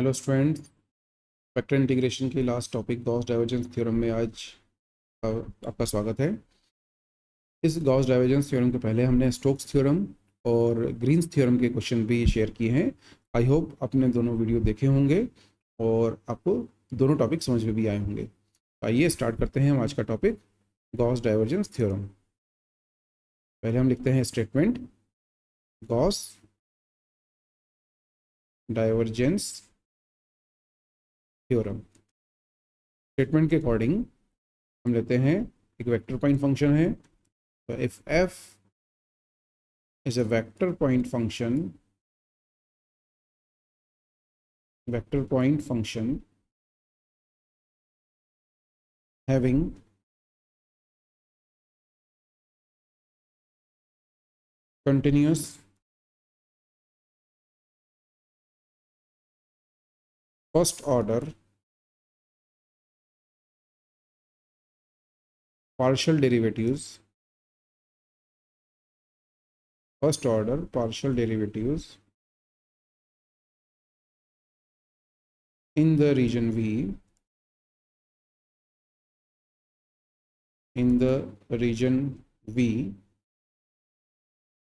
Hello students, vector integration की last topic Gauss divergence theorem में आज आपका स्वागत है। इस गॉस डाइवर्जेंस थ्योरम के पहले हमने स्टोक्स थ्योरम और ग्रीन्स थ्योरम के क्वेश्चन भी शेयर किए हैं। आई होप आपने दोनों वीडियो देखे होंगे और आपको दोनों टॉपिक समझ में भी आए होंगे। आइए स्टार्ट करते हैं हम आज का टॉपिक गॉस डाइवर्जेंस थ्योरम। पहले हम लिखते हैं statement Gauss divergence theorem. Statement के अकॉर्डिंग हम लेते हैं एक वेक्टर पॉइंट फंक्शन है। So if f is a vector point function having continuous first order partial derivatives in the region V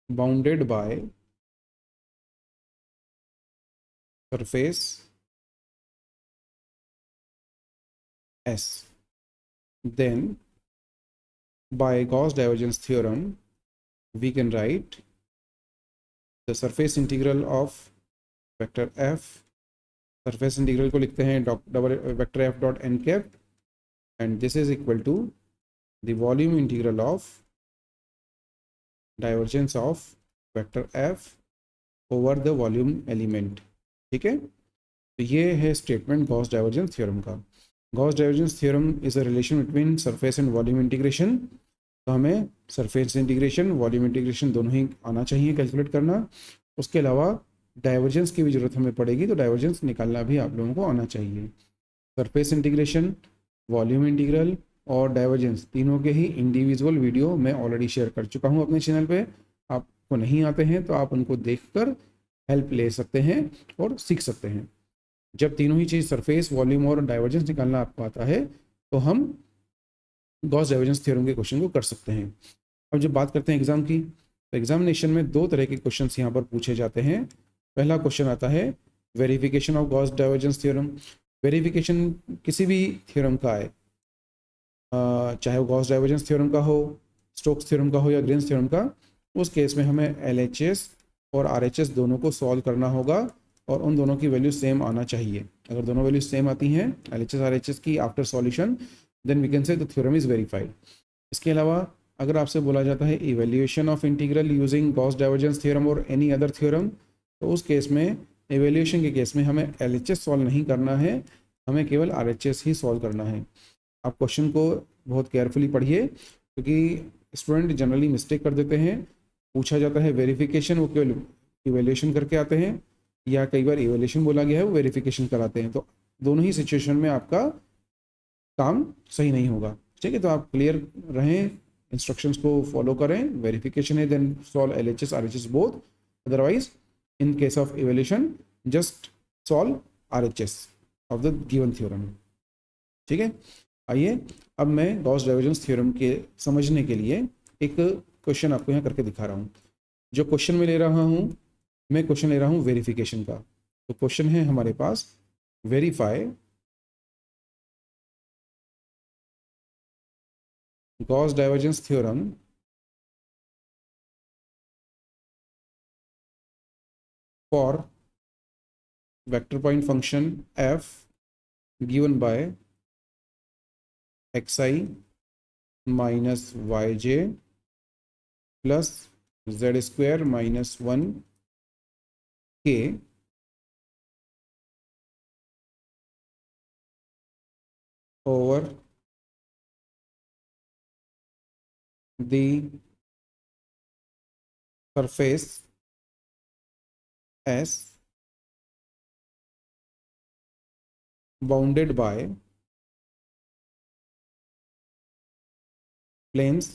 bounded by surface S, then by Gauss divergence theorem we can write the surface integral of vector f। surface integral को लिखते हैं double vector f dot n cap, and this is equal to the volume integral of divergence of vector f over the volume element। ठीक है, तो ये है statement Gauss divergence theorem का। Gauss divergence theorem is a relation between surface and volume integration. तो हमें surface integration volume integration दोनों ही आना चाहिए कैलकुलेट करना। उसके अलावा डाइवर्जेंस की भी जरूरत हमें पड़ेगी, तो डाइवर्जेंस निकालना भी आप लोगों को आना चाहिए। सरफेस इंटीग्रेशन, वॉल्यूम इंटीग्रल और डाइवर्जेंस तीनों के ही इंडिविजुअल वीडियो मैं ऑलरेडी शेयर कर चुका हूँ अपने चैनल पे। आपको नहीं आते हैं तो आप उनको देखकर हेल्प ले सकते हैं और सीख सकते हैं। जब तीनों ही चीज़ सरफेस, वॉल्यूम और डाइवर्जेंस निकालना आपको आता है तो हम गॉस डाइवर्जेंस थ्योरम के क्वेश्चन को कर सकते हैं। अब जब बात करते हैं एग्जाम की, तो एग्जामिनेशन में दो तरह के क्वेश्चन यहाँ पर पूछे जाते हैं। पहला क्वेश्चन आता है verification of Gauss divergence theorem. Verification किसी भी थ्योरम का है, चाहे वो गॉस डाइवर्जेंस थ्योरम का हो, स्टोक्स थ्योरम का हो या ग्रीन्स थ्योरम का। उस केस में हमें एलएचएस और आरएचएस दोनों को सॉल्व करना होगा और उन दोनों की वैल्यू सेम आना चाहिए। अगर दोनों वैल्यू सेम आती हैं एलएचएस आरएचएस की after solution, then we can say the theorem is verified. इसके अलावा अगर आपसे बोला जाता है evaluation of integral using Gauss divergence theorem और एनी अदर थ्योरम, तो उस केस में इवेल्यूएशन के केस में हमें एलएचएस सॉल्व नहीं करना है, हमें केवल आरएचएस ही सॉल्व करना है। आप क्वेश्चन को बहुत केयरफुली पढ़िए, क्योंकि स्टूडेंट जनरली मिस्टेक कर देते हैं। पूछा जाता है वेरिफिकेशन, वो केवल इवेल्यूएशन करके आते हैं, या कई बार इवेल्यूएशन बोला गया है वो वेरिफिकेशन कराते हैं। तो दोनों ही सिचुएशन में आपका काम सही नहीं होगा। ठीक है, तो आप क्लियर रहें, इंस्ट्रक्शंस को फॉलो करें। वेरिफिकेशन है then solve LHS RHS both, otherwise in case of evaluation just solve RHS of the given theorem. ठीक है, आइए अब मैं गॉस डाइवर्जेंस थ्योरम के समझने के लिए एक क्वेश्चन आपको यहाँ करके दिखा रहा हूँ। जो क्वेश्चन मैं ले रहा हूँ, मैं क्वेश्चन ले रहा हूँ वेरिफिकेशन का। तो क्वेश्चन है हमारे पास, verify Gauss divergence theorem for vector point function f given by xi minus yj plus z square minus 1 k over the surface S bounded by planes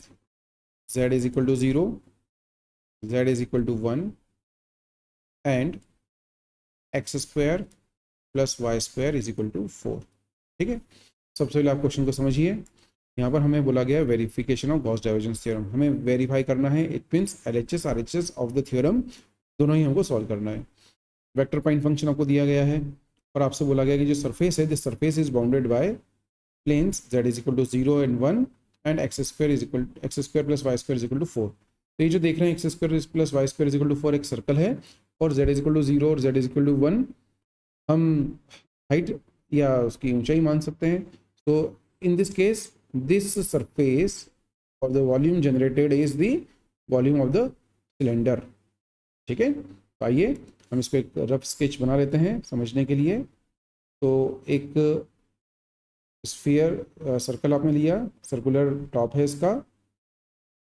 z is equal to 0, z is equal to 1 and x square plus y square is equal to 4। ठीक है, सबसे पहले आप question को समझिए। यहाँ पर हमें बोला गया है verification of Gauss divergence theorem, हमें वेरीफाई करना है। It means LHS RHS of the theorem दोनों ही हमको सॉल्व करना है। वेक्टर पॉइंट फंक्शन आपको दिया गया है और आपसे बोला गया कि जो सरफेस है this surface is bounded by planes z is equal to 0 and 1 and x square plus y square is equal to 4। तो ये जो देख रहे हैं x square plus y square is equal to 4 एक सर्कल है और z इज इक्वल टू 0 और z इज इक्वल टू 1 हम हाइट या उसकी ऊंचाई मान सकते हैं। तो in this case this surface और the volume generated is the volume of the cylinder. ठीक है, तो आइए हम इसको एक रफ स्केच बना लेते हैं समझने के लिए। तो एक स्फीयर सर्कल आपने लिया, सर्कुलर टॉप है इसका,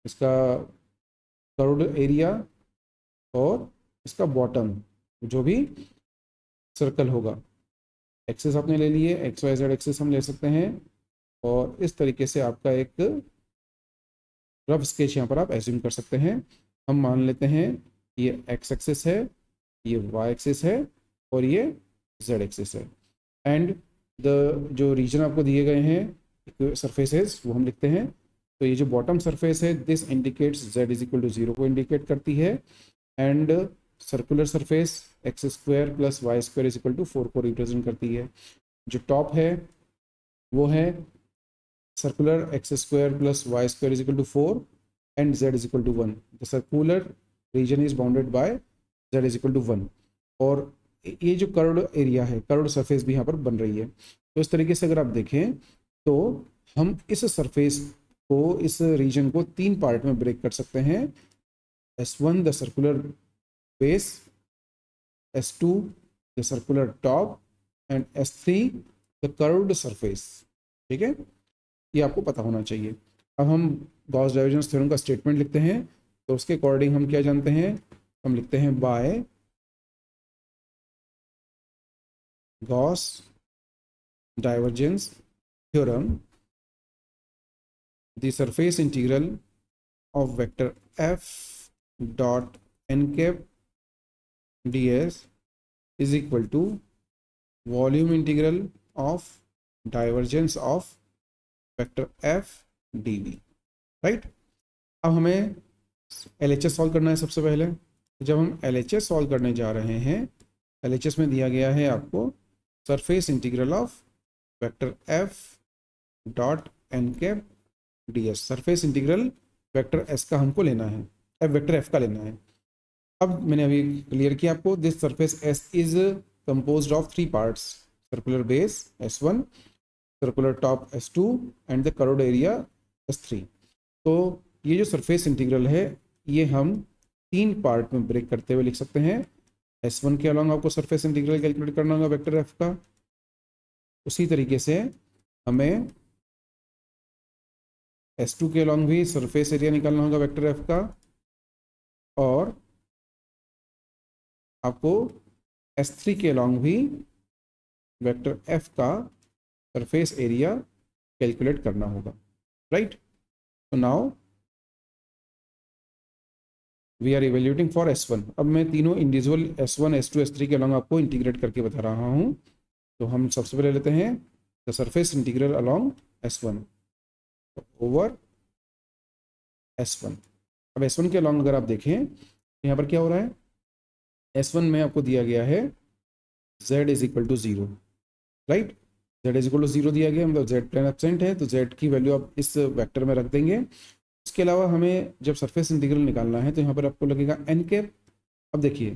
इसका कर्व्ड एरिया और इसका बॉटम जो भी सर्कल होगा। एक्सेस आपने ले लिए, एक्स वाई जेड एक्सेस हम ले सकते हैं और इस तरीके से आपका एक रफ स्केच यहाँ पर आप एज्यूम कर सकते हैं। हम मान लेते हैं ये एक्स एक्सिस है, ये वाई एक्सिस है और ये जेड एक्सिस है एंड द जो रीजन आपको दिए गए हैं सरफेसेस वो हम लिखते हैं। तो ये जो बॉटम सरफेस है this indicates z is equal to 0 को इंडिकेट करती है and circular surface x square plus y square is equal to 4 को रिप्रेजेंट करती है। जो टॉप है वो है circular x square plus y square is equal to 4 and z is equal to 1। The circular region is bounded by z is equal to 1 और ये जो कर्व्ड एरिया है, कर्व्ड सरफेस भी यहाँ पर बन रही है। तो इस तरीके से अगर आप देखें तो हम इस सरफेस को, इस रीजन को 3 पार्ट में ब्रेक कर सकते हैं। S1 the circular base, S2 the circular top and S3 the curved surface. ठीक है, ये आपको पता होना चाहिए। अब हम गॉस डाइवर्जेंस थ्योरम का स्टेटमेंट लिखते हैं। तो उसके अकॉर्डिंग हम क्या जानते हैं, हम लिखते हैं by Gauss divergence theorem the surface integral of vector f dot n cap ds is equal to volume integral of divergence of vector f dv। Right, अब हमें LHS सॉल्व करना है सबसे पहले। जब हम LHS सॉल्व करने जा रहे हैं, LHS में दिया गया है आपको surface integral of vector f dot n cap ds। Surface integral vector s का हमको लेना है, वेक्टर f का लेना है। अब मैंने अभी क्लियर किया आपको, this surface s is composed of 3 parts, circular base S1, circular top S2 and the curved area S3। तो ये जो सरफेस इंटीग्रल है ये हम 3 पार्ट में ब्रेक करते हुए लिख सकते हैं। S1 के अलॉन्ग आपको सरफेस इंटीग्रल कैलकुलेट करना होगा वेक्टर f का। उसी तरीके से हमें S2 के अलॉन्ग भी सरफेस एरिया निकालना होगा वेक्टर f का और आपको S3 के अलॉन्ग भी वेक्टर f का सरफेस एरिया कैलकुलेट करना होगा। राइट, तो now we are evaluating for S1। अब मैं तीनों इंडिविजुअल S1 S2 S3 के अलॉन्ग आपको इंटीग्रेट करके बता रहा हूँ। तो हम सबसे पहले लेते हैं the surface integral along S1 over S1। अब S1 के अलॉन्ग अगर आप देखें तो यहाँ पर क्या हो रहा है, S1 में आपको दिया गया है z is equal to 0। Right, z is equal to 0 दिया गया, मतलब z प्लेन एब्सेंट है तो z की वैल्यू आप इस वेक्टर में रख देंगे। इसके अलावा हमें जब सरफेस इंटीग्रल निकालना है तो यहाँ पर आपको लगेगा n कैप। अब देखिए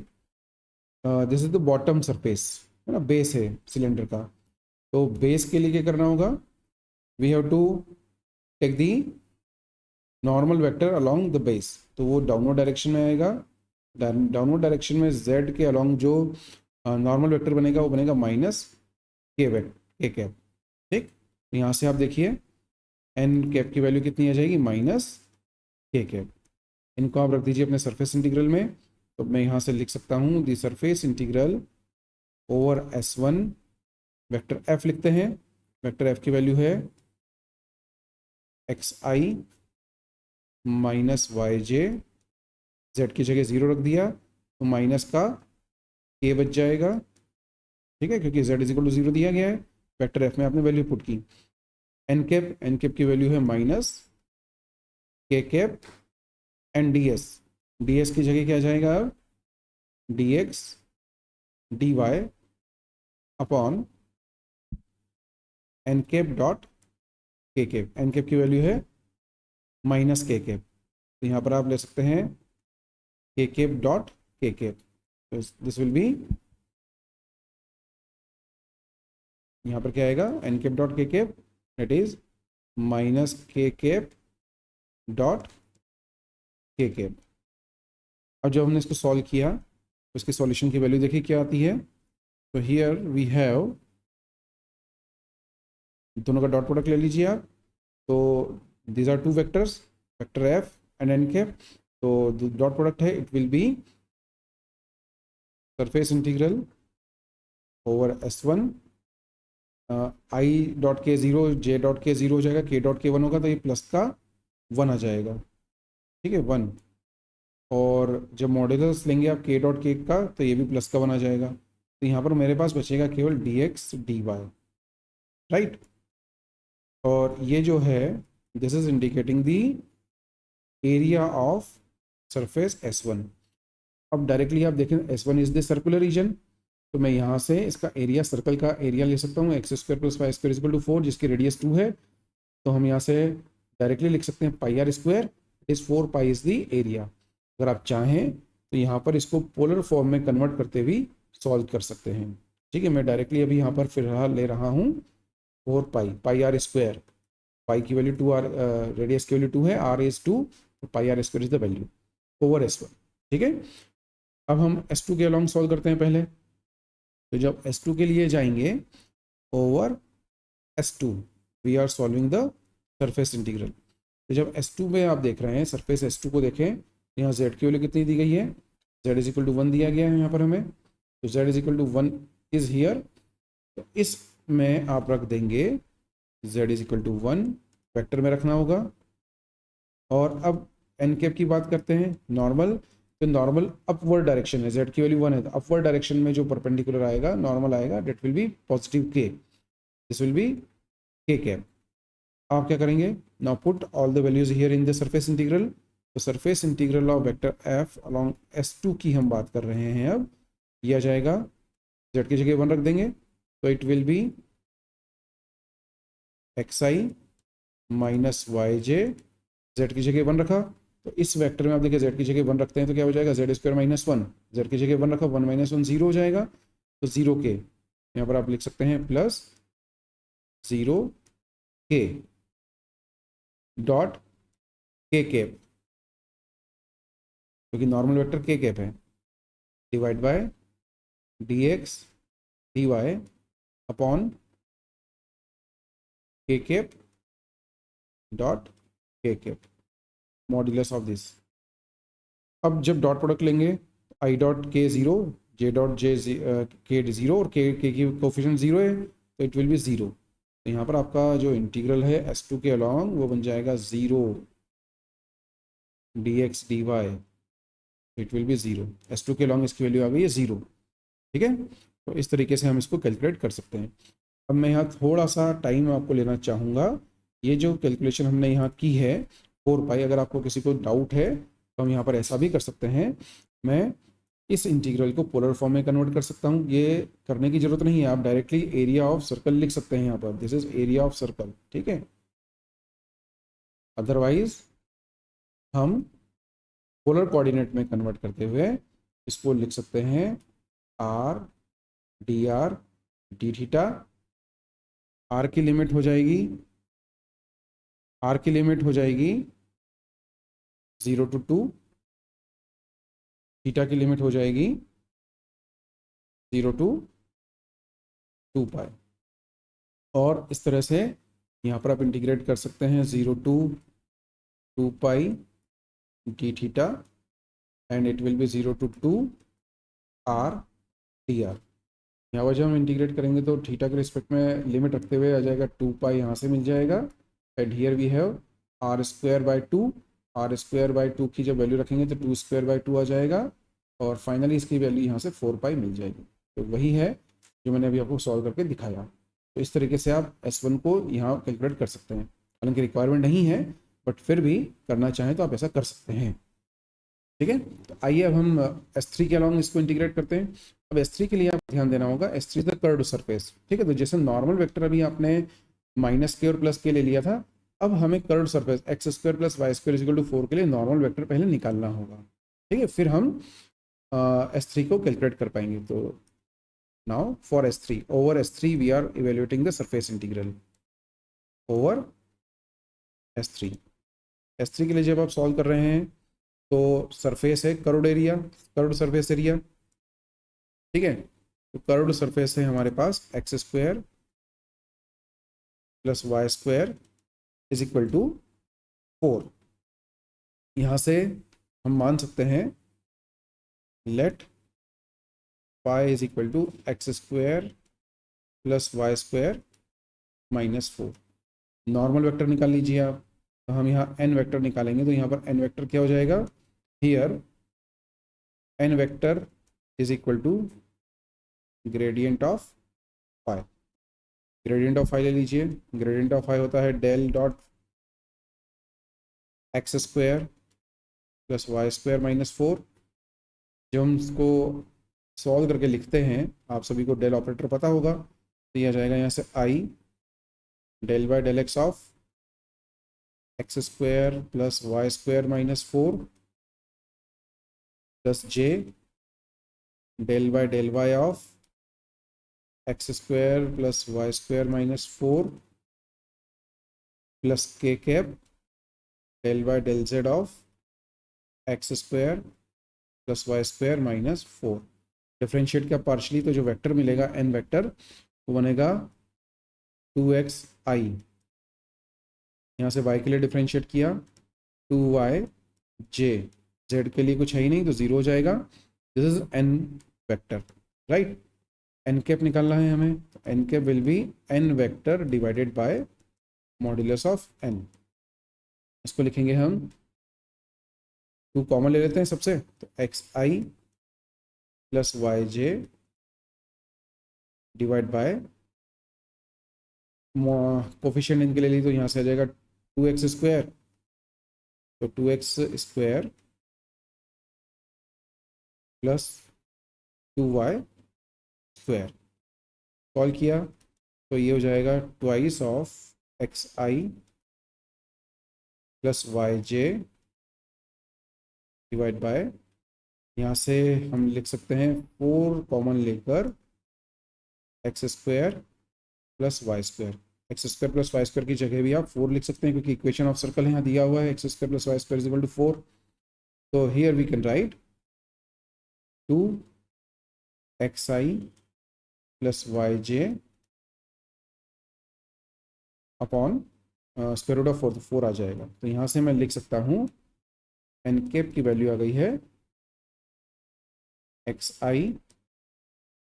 this is the bottom surface है ना, बेस है सिलेंडर का। तो बेस के लिए क्या करना होगा, we have to take the normal vector along the base. तो वो डाउनवर्ड डायरेक्शन में आएगा। डाउनवर्ड डायरेक्शन में z के अलोंग जो नॉर्मल वेक्टर बनेगा वो बनेगा माइनस के कैप। ठीक, तो यहाँ से आप देखिए n कैप की वैल्यू कितनी आ जाएगी, माइनस के कैप। इनको आप रख दीजिए अपने सरफेस इंटीग्रल में। तो मैं यहाँ से लिख सकता हूँ the surface integral over S1 vector f लिखते हैं। वेक्टर f की वैल्यू है xi minus y j, z की जगह 0 रख दिया तो माइनस का k बच जाएगा ठीक है, क्योंकि z इज इक्वल टू 0 दिया गया है, वेक्टर एफ में आपने वैल्यू पुट की। एन कैप की वैल्यू है minus k cap and d s की जगह क्या जाएगा अब, d x d y upon n cap dot k cap. N cap की वैल्यू है माइनस के कैप, तो यहाँ पर आप ले सकते हैं k cap dot k cap. This will be, यहाँ पर क्या आएगा, n cap dot k cap that is minus k cap dot k cap. अब जब हमने इसको सॉल्व किया तो इसके सॉल्यूशन की वैल्यू देखिए क्या आती है। तो हियर वी हैव, दोनों का डॉट प्रोडक्ट ले लीजिए आप। तो these are two vectors, vector F and n cap. तो डॉट प्रोडक्ट है, it will be surface integral over S1 i dot k 0 J dot k 0 हो जाएगा, के डॉट के 1 होगा, तो ये प्लस का 1 आ जाएगा। ठीक है, 1। और जब मॉड्यूलस लेंगे आप के डॉट के का, तो ये भी प्लस का 1 आ जाएगा। तो यहाँ पर मेरे पास बचेगा केवल d x d y, right. और ये जो है, this is indicating the area of surface S1। अब डायरेक्टली आप देखें S1 is the circular reason, तो मैं यहाँ से इसका एरिया, सर्कल का एरिया ले सकता हूँ, x square plus y square equal to 4, जिसकी रेडियस 2 है। तो हम यहाँ से डायरेक्टली लिख सकते हैं pi r square is 4 pi is the area. अगर आप चाहें तो यहाँ पर इसको पोलर फॉर्म में कन्वर्ट करते हुए सॉल्व कर सकते हैं। ठीक है, मैं डायरेक्टली अभी यहाँ पर फिलहाल ले रहा हूँ 4 पाई, पाई आर स्क्वायर, पाई की वैल्यू 2, आर रेडियस की वैल्यू 2 है, आर इज 2, तो pi r square is the value over S1। ठीक है, अब हम S2 के अलॉन्ग सॉल्व करते हैं पहले। तो जब S2 के लिए जाएंगे over S2, we are solving the surface integral. तो जब S2 में आप देख रहे हैं, सरफेस S2 को देखें, यहाँ z की वैल्यू कितनी दी गई है, z इज इक्वल टू 1 दिया गया है यहाँ पर हमें। तो z is equal to 1 is here, तो इसमें आप रख देंगे z is equal to 1, vector में रखना होगा। और अब एन कैप की बात करते हैं, नॉर्मल। तो नॉर्मल अपवर्ड डायरेक्शन है, z की वैल्यू 1 है, तो अपवर्ड डायरेक्शन में जो परपेंडिकुलर आएगा, नॉर्मल आएगा, that will be positive k, this will be k cap. आप क्या करेंगे, now put all the values here in the surface integral. तो surface integral of vector f along S2 की हम बात कर रहे हैं। अब ये आ जाएगा, z की जगह 1 रख देंगे, तो it will be xi minus y j, z की जगह 1 रखा, तो इस वेक्टर में आप देखिए जेड की जगह 1 रखते हैं तो क्या हो जाएगा, जेड स्क्वायर माइनस 1, जेड की जगह 1 रखा, 1 माइनस 1 0 हो जाएगा, तो 0 के यहाँ पर आप लिख सकते हैं प्लस 0 के डॉट के कैप, क्योंकि नॉर्मल वेक्टर के कैप है, divide by d x d y upon k cap dot k cap, modulus of this. अब जब डॉट प्रोडक्ट लेंगे, आई dot k 0, J dot J के 0, और के की कोफिशिएंट 0 है, तो इट विल बी 0। तो यहाँ पर आपका जो इंटीग्रल है S2 के अलॉन्ग, वो बन जाएगा 0 d x d y, it will be 0। S2 के अलॉन्ग इसकी वैल्यू आ गई है 0। ठीक है, तो इस तरीके से हम इसको कैलकुलेट कर सकते हैं। अब मैं यहाँ थोड़ा सा टाइम आपको लेना चाहूँगा। ये जो कैलकुलेशन हमने यहाँ की है 4 पाई, अगर आपको किसी को डाउट है तो हम यहाँ पर ऐसा भी कर सकते हैं, मैं इस इंटीग्रल को पोलर फॉर्म में कन्वर्ट कर सकता हूँ। ये करने की जरूरत नहीं है, आप डायरेक्टली एरिया ऑफ सर्कल लिख सकते हैं यहाँ पर, this is area of circle. ठीक है, अदरवाइज हम पोलर कोऑर्डिनेट में कन्वर्ट करते हुए इसको लिख सकते हैं आर डी थीटा। आर की लिमिट हो जाएगी, आर की लिमिट हो जाएगी 0 to 2, थीटा की लिमिट हो जाएगी 0 to 2 पाई। और इस तरह से यहाँ पर आप इंटीग्रेट कर सकते हैं 0 to 2 pi D theta, and it will be 0 to 2 are d are. यहाँ पर जब हम इंटीग्रेट करेंगे तो थीटा के रिस्पेक्ट में लिमिट रखते हुए आ जाएगा 2 पाई, यहाँ से मिल जाएगा, and here we have r square by 2, r square by 2 की जब वैल्यू रखेंगे तो 2 स्क्वायर बाई 2 आ जाएगा, और फाइनली इसकी वैल्यू यहाँ से 4 पाई मिल जाएगी। तो वही है जो मैंने अभी आपको सॉल्व करके दिखाया। तो इस तरीके से आप S1 को यहाँ कैलकुलेट कर सकते हैं। हालांकि रिक्वायरमेंट नहीं है, बट फिर भी करना चाहें तो आप ऐसा कर सकते हैं। ठीक है, तो आइए अब हम S3 के अलॉन्ग इसको इंटीग्रेट करते हैं। अब S3 के लिए आप ध्यान देना होगा, S3 द कर्व्ड सरफेस। ठीक है, तो जैसे नॉर्मल वेक्टर अभी आपने -k और +k ले लिया था, अब हमें कर्व्ड सरफेस x² + y² = 4 के लिए नॉर्मल वेक्टर पहले निकालना होगा। ठीक है, फिर हम S3 को कैलकुलेट कर पाएंगे। तो now for S3, over S3 we are evaluating the surface integral over S3। S3 के लिए जब आप सॉल्व कर रहे हैं तो सरफेस है curved area, curved surface area. ठीक है, तो कर्व्ड सरफेस है हमारे पास x² + y² = 4। यहाँ से हम मान सकते हैं late y = x² + y² - 4। Normal vector निकाल लीजिए आप। तो हम यहाँ n वेक्टर निकालेंगे, तो यहाँ पर n वेक्टर क्या हो जाएगा, here n vector = gradient of phi. Gradient of phi ले लीजिए। ग्रेडियंट ऑफ फाई होता है del डॉट x² + y² - 4। जब हम इसको सॉल्व करके लिखते हैं, आप सभी को डेल ऑपरेटर पता होगा, तो यह जाएगा यहाँ से i del x of x² + y² - 4 plus j del y of x² + y² - 4 plus k cap del z of x² + y² - 4। Differentiate किया पार्शली, तो जो वेक्टर मिलेगा n वेक्टर, वो बनेगा 2xi। यहाँ से y के लिए डिफ्रेंशिएट किया 2yj, z के लिए कुछ है ही नहीं तो 0 हो जाएगा। This is n vector, right. n cap निकालना है हमें, n cap will be n vector divided by modulus of n। इसको लिखेंगे हम, 2 कॉमन ले लेते हैं सबसे, तो xi + yj divide by coefficient इनके ले ली, तो यहाँ से आ जाएगा 2x²। तो 2x² + 2y² सॉल्व किया, तो ये हो जाएगा twice of xi + yj divide by, यहाँ से हम लिख सकते हैं 4 कॉमन लेकर x² + y²। x² + y² की जगह भी आप 4 लिख सकते हैं, क्योंकि इक्वेशन ऑफ सर्कल यहाँ दिया हुआ है x² + y² = 4। तो here we can write 2xi + yj upon square root of 4, तो 4 आ जाएगा। तो यहाँ से मैं लिख सकता हूँ n कैप की वैल्यू आ गई है xi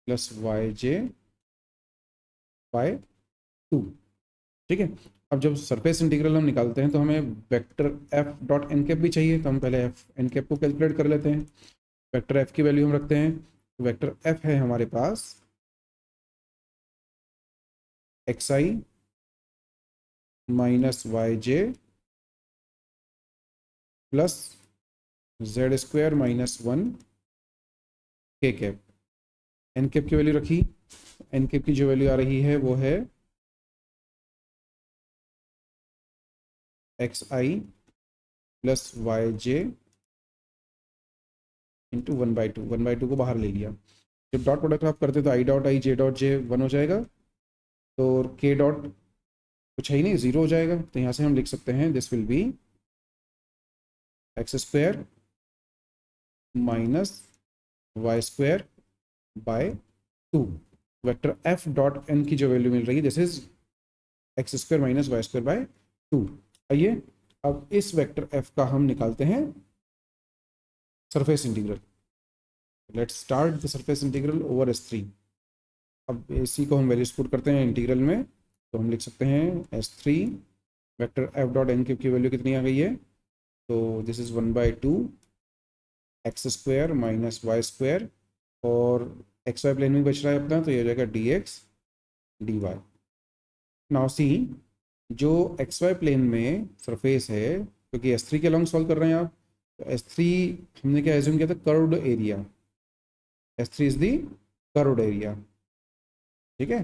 + yj / 2। ठीक है, अब जब सरफेस इंटीग्रल हम निकालते हैं तो हमें vector f dot n cap भी चाहिए, तो हम पहले एफ एन कैप को कैलकुलेट कर लेते हैं। वेक्टर f की वैल्यू हम रखते हैं, तो वेक्टर f है हमारे पास xi - yj plus z² - 1 k cap. N cap की वैल्यू रखी, एन कैप की जो वैल्यू आ रही है वो है xi + yj × 1/2। 1/2 को बाहर ले लिया। जब डॉट प्रोडक्ट आप करते हैं तो i dot i j dot j 1 हो जाएगा, तो k डॉट कुछ है ही नहीं, 0 हो जाएगा। तो यहाँ से हम लिख सकते हैं this will B x² - y² / 2। Vector f dot n की जो वैल्यू मिल रही है दिस इज x² - y² / 2। आइए अब इस वेक्टर f का हम निकालते हैं surface integral. Let's start the surface integral over S3। अब इसी को हम वैल्यूज पुट करते हैं इंटीग्रल में, तो हम लिख सकते हैं S3 vector f dot n की वैल्यू कितनी आ गई है, तो दिस इज 1/2 x² - y², और एक्स वाई प्लेन में बच रहा है अपना, तो ये हो जाएगा d x d y. Now see, जो एक्स वाई प्लेन में सरफेस है, क्योंकि एस थ्री के अलॉन्ग सॉल्व कर रहे हैं आप, तो एस थ्री हमने क्या एज्यूम किया था, curved area. S three is the curved area, ठीक है।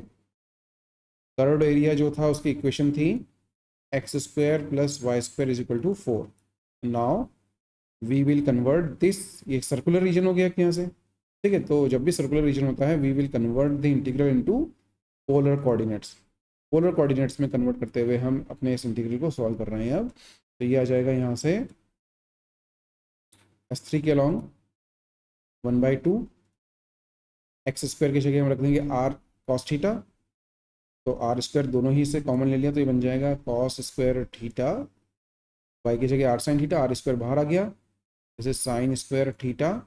कर्व्ड एरिया जो था उसकी इक्वेशन थी x square plus y square is equal to 4। Now we will convert this, ये सर्कुलर रीजन हो गया यहाँ से, ठीक है। तो जब भी सर्कुलर रीजन होता है we will convert the integral into polar coordinates. Polar coordinates में कन्वर्ट करते हुए हम अपने इस इंटीग्रल को सॉल्व कर रहे हैं अब। तो ये आ जाएगा यहाँ से एस थ्री के अलॉन्ग 1/2 एक्स स्क्वायर की जगह हम रख देंगे आर कॉस थीटा। तो आर स्क्वायर दोनों ही से कॉमन ले लिया, तो ये बन जाएगा कॉस स्क्वायर थीटा, वाई की जगह r sine theta, r square बाहर आ गया, this is sine square theta,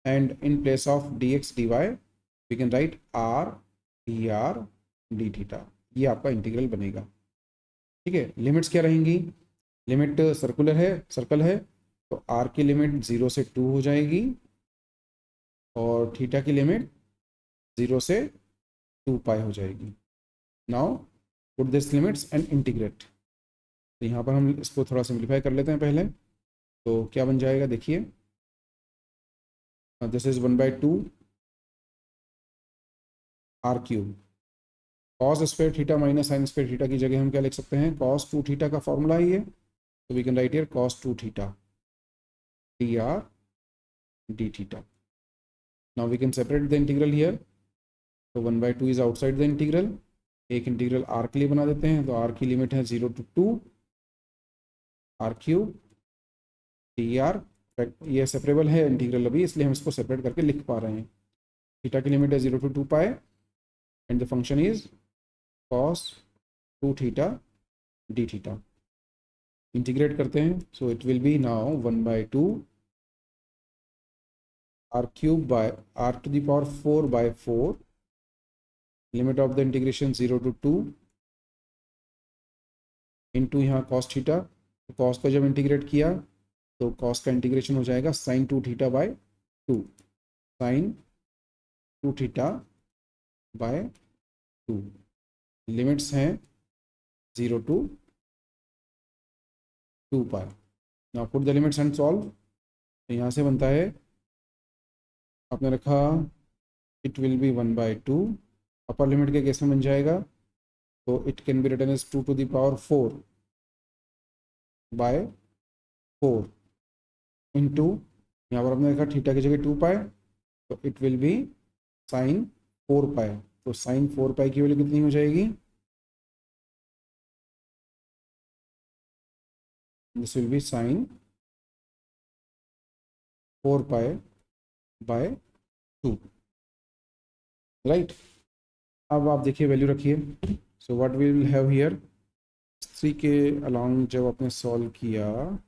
and in place of d x d y we can write r d r d theta. ये आपका इंटीग्रल बनेगा, ठीक है। लिमिट्स क्या रहेंगी, लिमिट सर्कुलर है, सर्कल है, तो आर की लिमिट 0 से 2 हो जाएगी, और थीटा की लिमिट 0 से 2 पाई हो जाएगी। Now put this limits and integrate. तो यहाँ पर हम इसको थोड़ा सिंप्लीफाई कर लेते हैं पहले। तो क्या बन जाएगा देखिए, this is 1/2 r cube, cos square theta minus sine square theta की जगह हम क्या लिख सकते हैं, कॉस 2 थीटा का फॉर्मूला ही है, तो we can write here cos 2 theta d r d theta. Now we can separate the integral here. तो 1/2 इज आउटसाइड द इंटीग्रल, एक इंटीग्रल आर के लिए बना देते हैं। तो आर की लिमिट है 0 to 2 r cube d r, ये सेपरेबल है इंटीग्रल अभी, इसलिए हम इसको सेपरेट करके लिख पा रहे हैं। थीटा की लिमिट है 0 to 2 pi, and the function is cos 2 theta d theta. Integrate करते हैं, so it will be now 1/2 r cube by r to the power 4/4, limit of the integration 0 to 2 into यहाँ cos theta. तो cos को जब integrate किया तो cos का integration हो जाएगा sine 2 theta by 2, sine 2 theta by 2। Limits हैं 0 to 2 pi. Now put the limits and solve. तो यहाँ से बनता है, आपने रखा it will be 1/2, upper limit के केस में बन जाएगा, तो it can be written as 2 to the power 4/4 into, यहाँ पर आपने देखा थीटा की जगह 2 पाई, तो it will be sine 4 pi. तो साइन 4 पाई की वैल्यू कितनी हो जाएगी, this will be sine 4 pi by 2, right. अब आप देखिए वैल्यू रखिए। So what we will have here, 3 के अलॉन्ग जब आपने सॉल्व किया,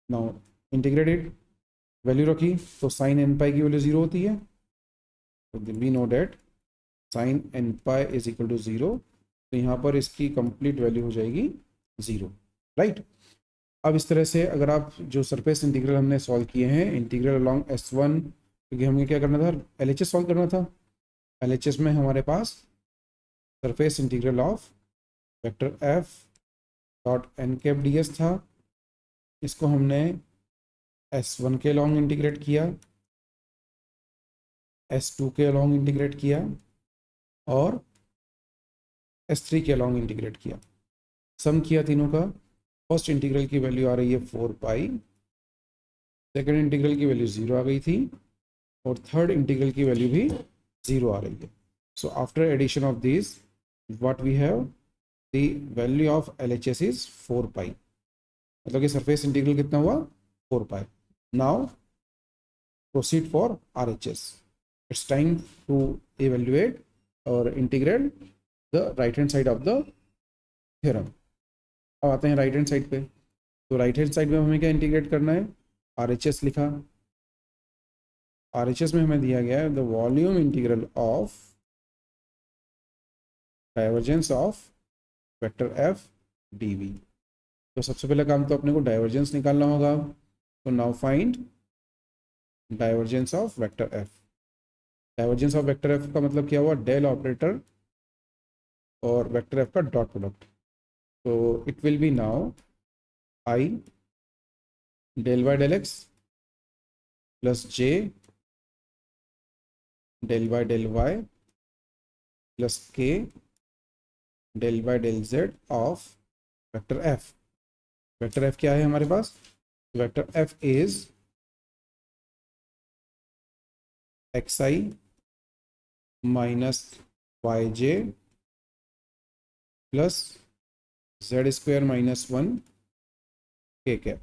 नाउ इंटीग्रेटेड, वैल्यू रखी, तो साइन एन पाई की वैल्यू 0 होती है, तो we know that sine n pi is equal to 0। तो यहाँ पर इसकी कंप्लीट वैल्यू हो जाएगी 0, राइट। अब इस तरह से अगर आप जो सरफेस इंटीग्रल हमने सॉल्व किए हैं, इंटीग्रल अलॉन्ग S1, क्योंकि हमें क्या करना था, LHS सॉल्व करना था। LHS में हमारे पास surface integral of vector F dot n cap d s था, इसको हमने S1 के अलॉन्ग इंटीग्रेट किया, S2 के अलॉन्ग इंटीग्रेट किया, और S3 के अलॉन्ग इंटीग्रेट किया, सम किया तीनों का। फर्स्ट इंटीग्रल की वैल्यू आ रही है 4 पाई, सेकेंड इंटीग्रल की वैल्यू 0 आ गई थी, और थर्ड इंटीग्रल की वैल्यू भी 0 आ रही है। So after addition of this what we have, the value of LHS is 4 pi, मतलब कि सरफेस इंटीग्रल कितना हुआ, 4 pi. Now proceed for RHS, it's time to evaluate और integrate the right hand side of the theorem. अब आते हैं right hand side पे। तो राइट हैंड साइड में हमें क्या इंटीग्रेट करना है, RHS लिखा, RHS में हमें दिया गया है the volume integral of divergence of vector F dv। तो सबसे पहला काम तो अपने को डाइवर्जेंस निकालना होगा। तो now find divergence of vector F। Divergence of vector F का मतलब क्या हुआ, डेल ऑपरेटर और वेक्टर एफ का डॉट प्रोडक्ट। तो it will be now i del by del x plus j del by del y plus k del by del z of vector F. Vector F क्या है हमारे पास, vector F is x i minus y j plus z square minus one के cap.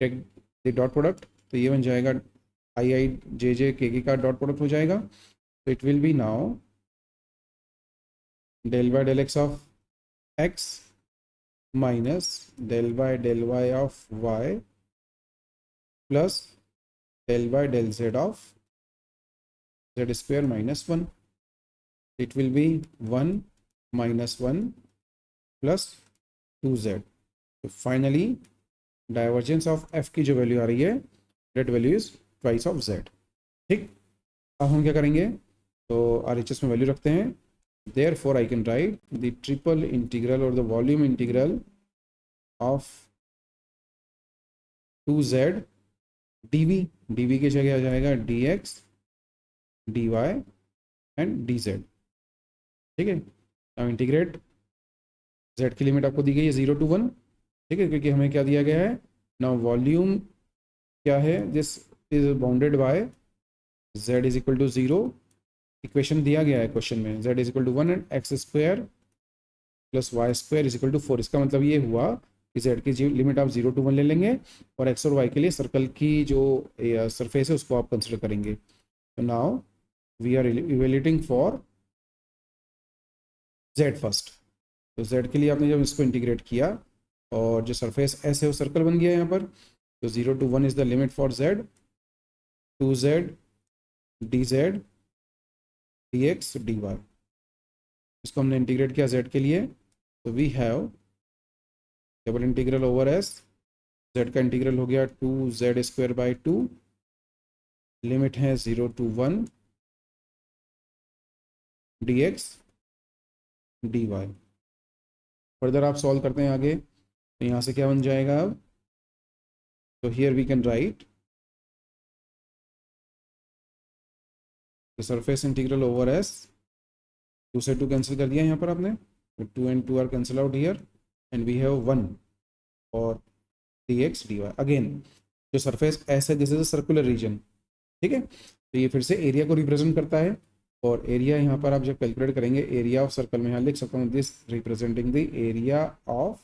Take the dot product, तो ये बन जाएगा आई आई जे के का डॉट प्रोडक्ट हो जाएगा। तो it will be now del by del x of x minus del by del y of y plus del by del z of z square minus one. It will be one minus one plus two z. तो finally divergence of f की जो value आ रही है, that value is twice of z. ठीक, अब हम क्या करेंगे, तो आर एच एस में वैल्यू रखते हैं। There for I can write the triple integral और the volume integral of two z d v. D v की जगह आ जाएगा d x d y and d z. ठीक है, अब इंटीग्रेट, जेड की लिमिट आपको दी गई है 0 to 1। ठीक है, क्योंकि हमें क्या दिया गया है, नाउ वॉल्यूम क्या है, this is bounded by z is equal to 0। Equation दिया गया है क्वेश्चन में, z is equal to 1 and x square plus y square is equal to 4। इसका मतलब ये हुआ कि जेड की लिमिट आप 0 to 1 ले लेंगे और एक्स और वाई के लिए सर्कल की जो सरफेस है उसको आप कंसिडर करेंगे। तो now we are evaluating for z first. तो जेड के लिए आपने जब इसको इंटीग्रेट किया और जो सरफेस एस है वो सर्कल बन गया यहाँ पर। तो 0 to 1 is the limit for Z, to z D Z D x d Y. इसको हमने इंटीग्रेट किया जेड के लिए, तो we have double integral over S, Z का इंटीग्रल हो गया 2z स्क्वायर बाई 2, लिमिट है 0 to 1 d x d y. Further आप सॉल्व करते हैं आगे, तो यहाँ से क्या बन जाएगा अब, तो here we can write the surface integral over S, 2 से 2 कैंसिल कर दिया यहाँ पर आपने, तो 2 and 2 are cancel out here and we have 1 और d x d y. Again जो सरफेस एस है this is a circular region. ठीक है, तो ये फिर से एरिया को रिप्रेजेंट करता है और एरिया यहाँ पर आप जब कैलकुलेट करेंगे एरिया ऑफ सर्कल में यहाँ लिख सकता हूँ this representing the area of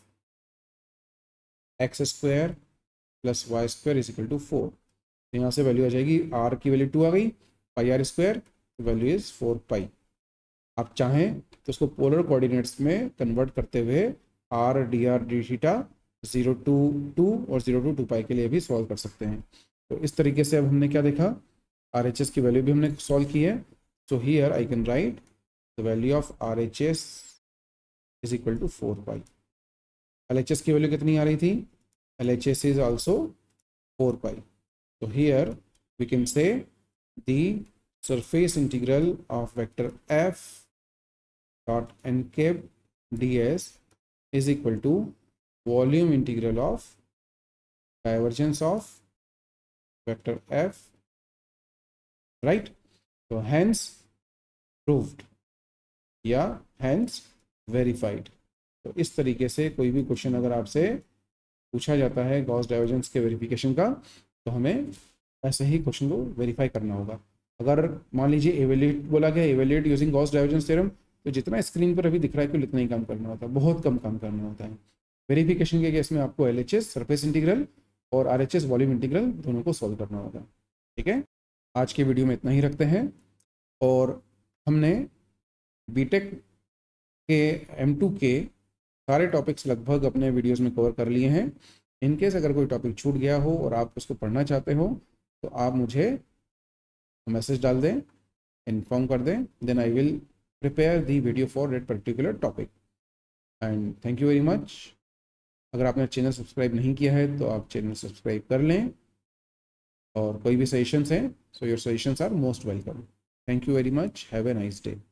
x square plus y square is equal to 4। तो यहाँ से वैल्यू आ जाएगी, आर की वैल्यू 2 आ गई, पाई आर स्क्वायर, वैल्यू इज 4 पाई। आप चाहें तो उसको पोलर कोऑर्डिनेट्स में कन्वर्ट करते हुए आर डी थीटा 0 to 2 और 0 to 2 पाई के लिए भी सॉल्व कर सकते हैं। तो इस तरीके से अब हमने क्या देखा, आर एच एस की वैल्यू भी हमने सॉल्व की है। So here I can write the value of R H S is equal to 4 pi. L H S की वैल्यू कितनी आ रही थी, L H S is also 4 pi. तो here we can say the surface integral of vector f dot n cap ds is equal to volume integral of divergence of vector f, right? So hence proved या hence verified। तो इस तरीके से कोई भी question अगर आपसे पूछा जाता है गॉस डाइवर्जेंस के वेरिफिकेशन का, तो हमें ऐसे ही क्वेश्चन को वेरीफाई करना होगा। अगर मान लीजिए एवेल्यूएट बोला गया, evaluate using Gauss divergence theorem, तो जितना स्क्रीन पर अभी दिख रहा है कि उतना ही काम करना होता है, बहुत कम काम करना होता है। वेरिफिकेशन के केस में आपको एलएचएस सरफेस इंटीग्रल और आरएचएस वॉल्यूम इंटीग्रल दोनों को सॉल्व करना होगा। ठीक है, आज के वीडियो में इतना ही रखते हैं और हमने बीटेक के M2 के सारे टॉपिक्स लगभग अपने वीडियोस में कवर कर लिए हैं। इनकेस अगर कोई टॉपिक छूट गया हो और आप उसको पढ़ना चाहते हो तो आप मुझे मैसेज डाल दें, इन्फॉर्म कर दें, then I will prepare the video for that particular topic. And thank you very much. अगर आपने चैनल सब्सक्राइब नहीं किया है तो आप चैनल सब्सक्राइब कर लें और कोई भी सजेशंस हैं, so your suggestions are most welcome. Thank you very much. Have a nice day.